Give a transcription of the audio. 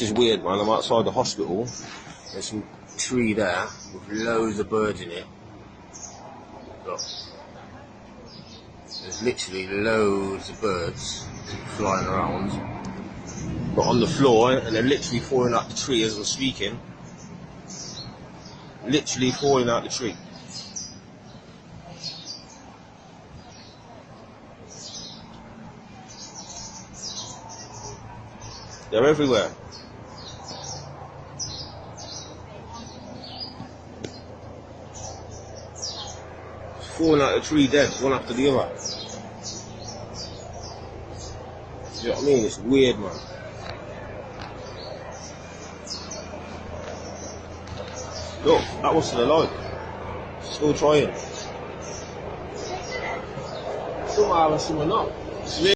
just weird, man. I'm outside the hospital. There's some tree there with loads of birds in it. Look. There's literally loads of birds flying around. But on the floor, and they're literally falling out the tree as I'm speaking. Literally falling out the tree. They're everywhere. Falling out the tree dead, one after the other. You know what I mean? It's weird, man. Look, that was still alive. Still trying. Somehow, someone not.